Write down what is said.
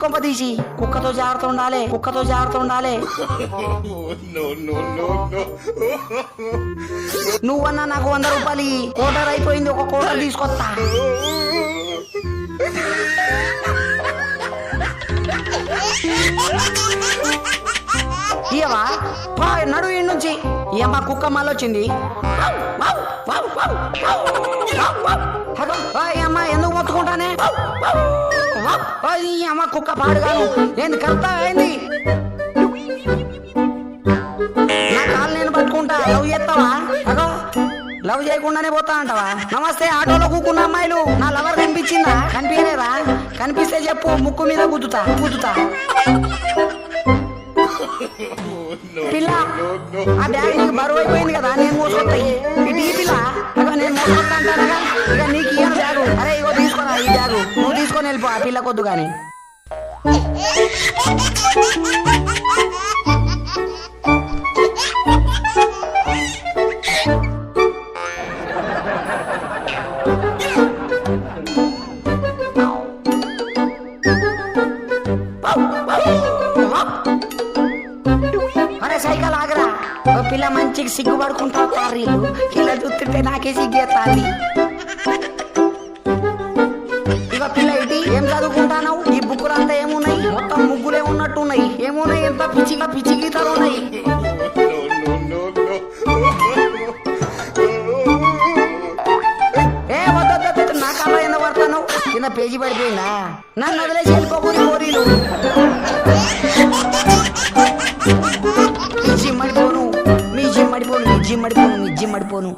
కొంపదీసి కుక్కతో జాగ్రత్త ఉండాలి, కుక్కతో జాగ్రత్త ఉండాలి. నువ్వన్నా నాకు 100 రూపాయలు కోటర్ అయిపోయింది, ఒక కోటర్ తీసుకొస్తా. ఇయవా నడు ఇంటి నుంచి. ఏమా కుక్క మళ్ళొచ్చింది. అమ్మ ఎందుకు మొత్తుకుంటానే? అమ్మ కుక్క పాడుగాను ఏంది కరెక్టా అయింది. నా కాళ్ళు నేను పట్టుకుంటా, లవ్ చేస్తావా? అగో లవ్ చేయకుండానే పోతా అంటావా? నమస్తే, ఆటోలో కూకున్న అమ్మాయిలు నా లవర్ కనిపించిందా? కనిపించలేదా? కనిపిస్తే చెప్పు, ముక్కు మీద గుద్దుతా గుద్దుతా. పిల్ల ఆ బ్యాగ్ నీకు బరువు అయిపోయింది కదా, నేను మోసుకొస్తాయి. ఇటు ఈ పిల్ల నేను మోసుకొస్తా అంటానగా, ఇక నీకు ఇయ్యను బ్యాగు. అరే ఇగో తీసుకురా ఈ బ్యాగు, నువ్వు తీసుకొని వెళ్ళిపో, ఆ పిల్ల కొద్దు గాని. సైకిల్ ఆగరా, పిల్ల మంచిగా సిగ్గుపడుకుంటా తారీలు. ఇలా చూస్తుంటే నాకే సిగ్గేస్తాది. ఇక పిల్ల ఇటీ ఏం చదువుకుంటావు? ఈ బుక్కులంతా ఏమున్నాయి? మొత్తం ముగ్గులే ఉన్నట్టున్నాయి. ఏమున్నాయి? ఎంత పిచ్చిగా పిచ్చి గీతలు ఉన్నాయి. ఏ వద్ద నా కళ్ళ ఎందుకు పడతాను? కింద పేజీ పడిపోయిందా? నన్ను వదిలేసి వెళ్ళిపోకూడదు కోరీలు. జిమ్ మడిపోను, మీ జిమ్ మడిపోను.